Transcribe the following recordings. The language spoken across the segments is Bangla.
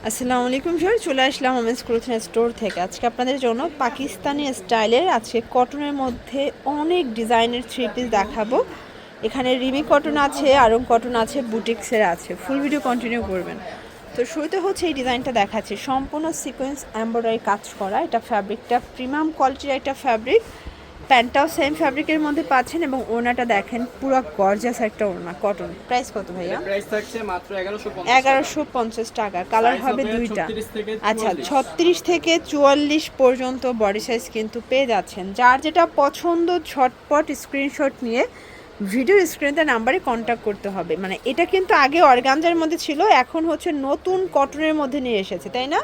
আসসালামু আলাইকুম স্যার, চলে আসলাম ওমেন্স ক্লোথিং স্টোর থেকে। আজকে আপনাদের জন্য পাকিস্তানি স্টাইলের আজকে কটনের মধ্যে অনেক ডিজাইনের থ্রি পিস দেখাবো। এখানে রিমি কটন আছে, আরং কটন আছে, বুটিক্সের আছে। ফুল ভিডিও কন্টিনিউ করবেন। তো শুরুতে হচ্ছে এই ডিজাইনটা দেখাচ্ছে, সম্পূর্ণ সিকোয়েন্স এমব্রয়ডারি কাজ করা। এটা ফ্যাব্রিকটা প্রিমিয়াম কোয়ালিটির একটা ফ্যাব্রিক। প্যান্টটাও সেম ফ্যাব্রিকের মধ্যে পাচ্ছেন এবং ওড়নাটা দেখেন পুরো গর্জাস একটা ওড়না, কটন। প্রাইস কত ভাইয়া? প্রাইস থাকছে মাত্র 1150 টাকা। কালার হবে দুইটা। আচ্ছা, 36 থেকে 44 পর্যন্ত বডি সাইজ কিন্তু পেয়ে যাচ্ছেন। যার যেটা পছন্দ ঝটপট স্ক্রিনশট নিয়ে ভিডিও স্ক্রিনে নাম্বারে কন্ট্যাক্ট করতে হবে। মানে এটা কিন্তু আগে অর্গানজার মধ্যে ছিল, এখন হচ্ছে নতুন কটনের মধ্যে নিয়ে এসেছে, তাই না?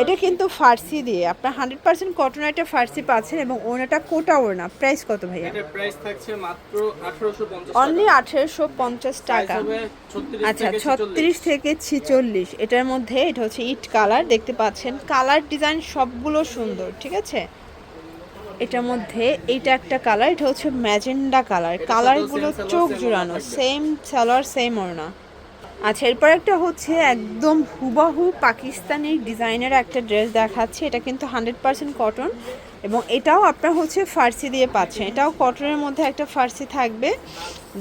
এটা কিন্তু ফার্সি দিয়ে আপনার 100% কটন একটা ফার্সি পাচ্ছেন এবং ওনাটা কোটা ওড়না। প্রাইস কত ভাইয়া? এটা প্রাইস থাকছে মাত্র 1850 অনলি 1850 টাকা। আচ্ছা, 36 থেকে 46 এটার মধ্যে। এটা হচ্ছে ইট কালার, দেখতে পাচ্ছেন কালার ডিজাইন সবগুলো সুন্দর, ঠিক আছে। এটার মধ্যে এইটা একটা কালার, এটা হচ্ছে ম্যাজেন্ডা কালার। কালারগুলো চোখ জুড়ানো, সেম সালোয়ার সেম ওড়না। আচ্ছা, এরপর একটা হচ্ছে একদম হুবাহু পাকিস্তানি ডিজাইনের একটা ড্রেস দেখাচ্ছে। এটা কিন্তু 100% কটন এবং এটাও আপনার হচ্ছে ফার্সি দিয়ে পাচ্ছেন। এটাও কটনের মধ্যে একটা ফার্সি থাকবে।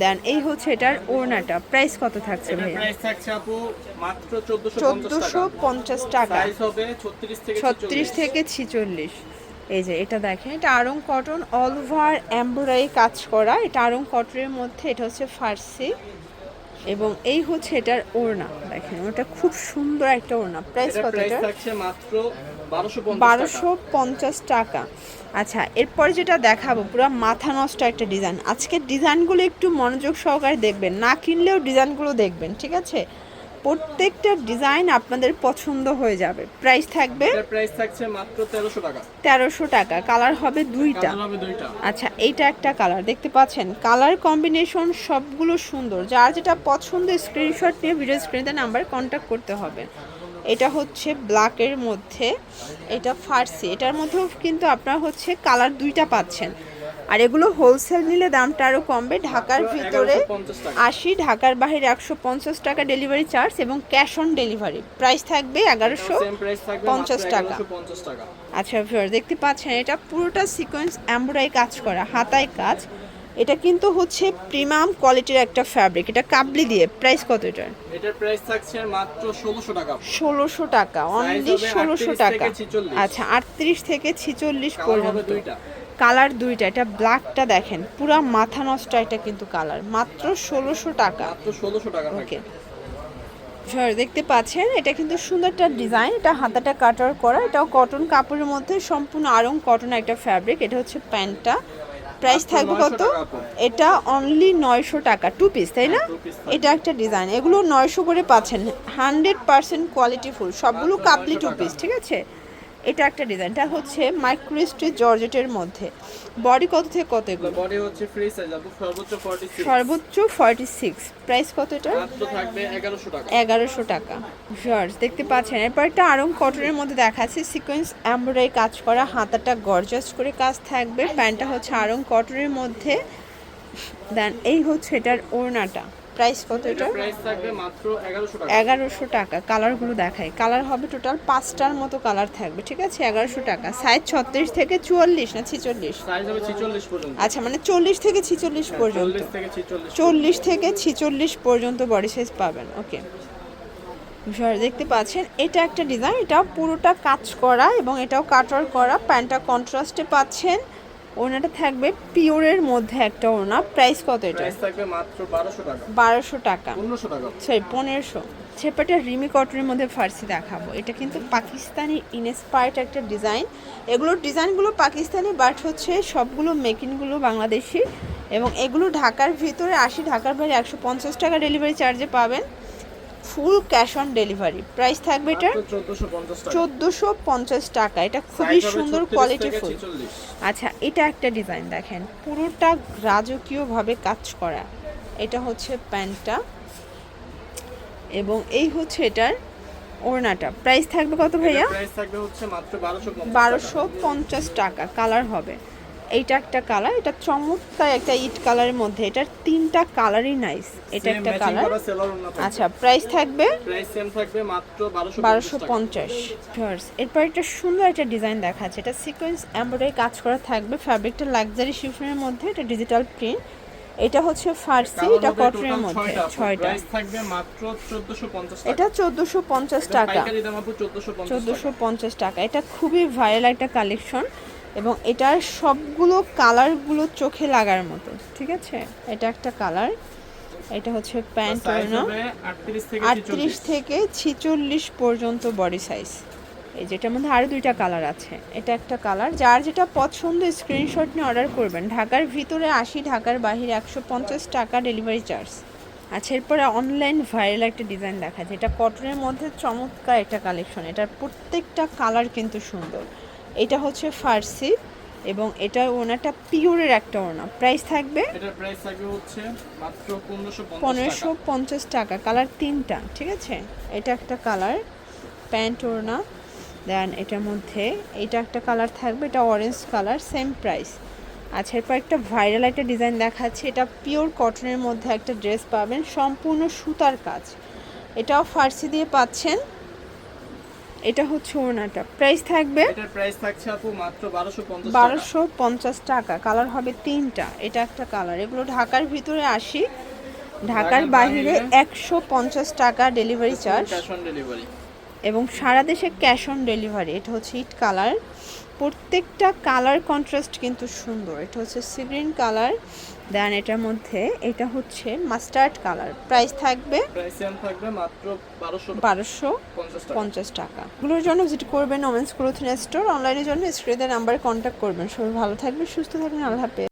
দেন এই হচ্ছে এটার ওড়নাটা। প্রাইস কত থাকছে ভাই? প্রাইস থাকছে আপু মাত্র 1450 টাকা। সাইজ হবে 36 থেকে 46। এই যে এটা দেখেন, এটা Aarong cotton, all over embroidery কাজ করা। এটা আরং কটনের মধ্যে, এটা হচ্ছে ফার্সি এবং এই হচ্ছে এটার ওড়না। দেখেন ওটা খুব সুন্দর একটা ওড়না। প্রাইস কত? এটা থাকছে মাত্র 1250 টাকা। আচ্ছা, এরপর যেটা দেখাবো পুরো মাথা নষ্ট একটা ডিজাইন। আজকের ডিজাইনগুলো একটু মনোযোগ সহকারে দেখবেন, না কিনলেও ডিজাইনগুলো দেখবেন, ঠিক আছে? প্রত্যেকটা ডিজাইন আপনাদের পছন্দ হয়ে যাবে। প্রাইস থাকবে? প্রাইস থাকছে মাত্র 1300 টাকা। 1300 টাকা। কালার হবে দুইটা। আচ্ছা, এইটা একটা কালার, দেখতে পাচ্ছেন কালার কম্বিনেশন সবগুলো সুন্দর। যার যেটা পছন্দ স্ক্রিনশট নিয়ে ভিডিও স্ক্রিনে নাম্বার কন্ট্যাক্ট করতে হবে। এটা হচ্ছে ব্ল্যাকের মধ্যে, এটা ফার্সি। এটার মধ্যেও কিন্তু আপনারা হচ্ছে কালার দুইটা পাচ্ছেন। আর এগুলো হোলসেল নিলে দামটা আরও কমবে। ঢাকার ভিতরে 80, ঢাকার বাইরে 150 টাকা ডেলিভারি চার্জ এবং ক্যাশ অন ডেলিভারি। প্রাইস থাকবে 1150 টাকা। আচ্ছা ভিউয়ার, দেখতে পাচ্ছেন এটা পুরোটা সিকোয়েন্স এমব্রয়ডারি কাজ করা, হাতায় কাজ। এটা কিন্তু হচ্ছে প্রিমিয়াম কোয়ালিটির একটা ফ্যাব্রিক। এটা কাবলি দিয়ে। প্রাইস কত এটার? এটার প্রাইস থাকছে মাত্র 1600 টাকা। 1600 টাকা, অনলি 1600 টাকা। আচ্ছা, 38 থেকে 46 পর্যন্ত। কালার দুইটা। এটা ব্ল্যাকটা দেখেন পুরা মাথা নষ্ট, এটা কিন্তু কালার। মাত্র 1600 টাকা। ওকে, দেখতে পাচ্ছেন এটা কিন্তু সুন্দর একটা ডিজাইন। এটা হাতাটা কাটার করা, এটাও কটন কাপড়ের মধ্যে, সম্পূর্ণ আরং কটন একটা ফ্যাব্রিক। এটা হচ্ছে প্যান্টটা। প্রাইস থাকবে কত? এটা অনলি 900 টাকা। টু পিস, তাই না? এটা একটা ডিজাইন, এগুলো 900 করে পাচ্ছেন। 100% কোয়ালিটি ফুল, সবগুলো কাপলি টু পিস, ঠিক আছে। এটা একটা ডিজাইনটা হচ্ছে মাইক্রোস্ট্রি জর্জেটের মধ্যে। বডি কত থেকে কত এগুলো? বডি হচ্ছে ফ্রি সাইজ আপু, সর্বোচ্চ 46। সর্বোচ্চ 46। প্রাইস কত এটা? মাত্র থাকবে 1100 টাকা। 1100 টাকা। ভিউয়ার্স, দেখতে পাচ্ছেন এরপর একটা আরং কটনের মধ্যে দেখাচ্ছে, সিকোয়েন্স এমব্রয়ডারি কাজ করা, হাতাটা গর্জাস করে কাজ থাকবে। প্যান্টটা হচ্ছে আরং কটনের মধ্যে। দেন এই হচ্ছে এটার ওড়নাটা। প্রাইস কত এটা? প্রাইস থাকবে মাত্র 1100 টাকা। 1100 টাকা। কালারগুলো দেখাই, কালার হবে টোটাল 5টার মতো কালার থাকবে, ঠিক আছে। 1100 টাকা। সাইজ 36 থেকে 44 না 46? সাইজ হবে 46 পর্যন্ত। আচ্ছা, মানে 40 থেকে 46 পর্যন্ত। 40 থেকে 46 পর্যন্ত বডি সাইজ পাবেন। ওকে, দেখতে পাচ্ছেন এটা একটা ডিজাইন। এটা পুরোটা কাজ করা এবং এটাও কাটওয়ার করা। প্যান্টটা কন্ট্রাস্টে পাচ্ছেন। ওড়নাটা থাকবে পিওরের মধ্যে একটা ওড়না। প্রাইস কত এটা? প্রাইস থাকবে মাত্র 1200 টাকা। 1200 টাকা। 1500 টাকা। সরি, 1500। সেপাটা রিমি কটনের মধ্যে ফার্সি দেখাবো। এটা কিন্তু পাকিস্তানি ইনস্পায়ার্ড একটা ডিজাইন। এগুলোর ডিজাইনগুলো পাকিস্তানি, বাট হচ্ছে সবগুলো মেকিংগুলো বাংলাদেশি এবং এগুলো ঢাকার ভিতরে 80, ঢাকার বাইরে 150 টাকা ডেলিভারি চার্জে পাবেন। Full cash on delivery. Price থাকবে এটা 1450 টাকা। এটা খুবই সুন্দর কোয়ালিটি ফুল। আচ্ছা, এটা একটা ডিজাইন দেখেন, পুরোটা রাজকীয়ভাবে কাজ করা। এটা হচ্ছে প্যান্টটা এবং এই হচ্ছে এটার ওড়নাটা। প্রাইস থাকবে কত ভাইয়া? প্রাইস থাকবে হচ্ছে মাত্র 1250 টাকা। কালার হবে এইটা একটা কালার, এটা চমৎকার একটা ইট কালারের মধ্যে, এটার তিনটা কালারই নাইস। এটা একটা কালার। আচ্ছা, প্রাইস থাকবে প্রাইস সেম থাকবে মাত্র 1250। এরপর একটা সুন্দর একটা ডিজাইন দেখাচ্ছে, এটা সিকোয়েন্স এমব্রয়ডারি কাজ করা থাকবে, ফ্যাব্রিকটা লাক্সারি শিফনের মধ্যে, এটা ডিজিটাল প্রিন্ট। এটা হচ্ছে ফার্সি, এটা কটনের মধ্যে 6টা। প্রাইস থাকবে মাত্র 1450 টাকা। এটা 1450 টাকা। পাইকারি দাম আপু 1450 টাকা। 1450 টাকা। এটা খুবই ভাইরাল একটা কালেকশন এবং এটার সবগুলো কালারগুলো চোখে লাগার মতো, ঠিক আছে? এটা একটা কালার, এটা হচ্ছে প্যান্ট ওড়না, 38 থেকে 46 পর্যন্ত বডি সাইজ। এই যেটার মধ্যে আরও 2টা কালার আছে। এটা একটা কালার, যার যেটা পছন্দ স্ক্রিনশট নিয়ে অর্ডার করবেন। ঢাকার ভিতরে 80, ঢাকার বাইরে 150 টাকা ডেলিভারি চার্জ। আচ্ছা, এরপরে অনলাইন ভাইরাল একটা ডিজাইন দেখা যায়, এটা কটনের মধ্যে চমৎকার একটা কালেকশন। এটার প্রত্যেকটা কালার কিন্তু সুন্দর। এটা হচ্ছে ফার্সি এবং এটা ওনাটা পিওরের একটা ওনা। প্রাইস থাকবে এটার প্রাইস থাকবে হচ্ছে মাত্র 1550 টাকা। কালার 3টা, ঠিক আছে? এটা একটা কালার, প্যান্ট ওড়না। দেন এটার মধ্যে এটা একটা কালার থাকবে, এটা অরেঞ্জ কালার, সেম প্রাইস। আচ্ছা, এরপর একটা ভাইরাল একটা ডিজাইন দেখাচ্ছে, এটা পিওর কটনের মধ্যে একটা ড্রেস পাবেন, সম্পূর্ণ সুতার কাজ। এটাও ফার্সি দিয়ে পাচ্ছেন। এটা হচ্ছে ওড়নাটা। প্রাইস থাকবে এটার প্রাইস থাকছে আপু মাত্র 1250 টাকা। 1250 টাকা। কালার হবে 3টা। এটা একটা কালার। এগুলো ঢাকার ভিতরে 80, ঢাকার বাইরে 150 টাকা delivery charge cash on delivery এবং সারা দেশে ক্যাশ অন ডেলিভারি। এটা হচ্ছে ইট কালার, প্রত্যেকটা কালার কন্ট্রাস্ট কিন্তু সুন্দর। এটা হচ্ছে সি গ্রিন কালার, দেন এটার মধ্যে এটা হচ্ছে মাস্টার্ড কালার। প্রাইস থাকবে প্রাইস সেম থাকবে মাত্র 1250 টাকা। এগুলোর জন্য ভিজিট করবেন ওমেন্স ক্লোথিং স্টোর। অনলাইনের জন্য স্ক্রিনের নাম্বারে কন্ট্যাক্ট করবেন। সবাই ভালো থাকবেন, সুস্থ থাকবেন, আল্লাহ হাফেজ।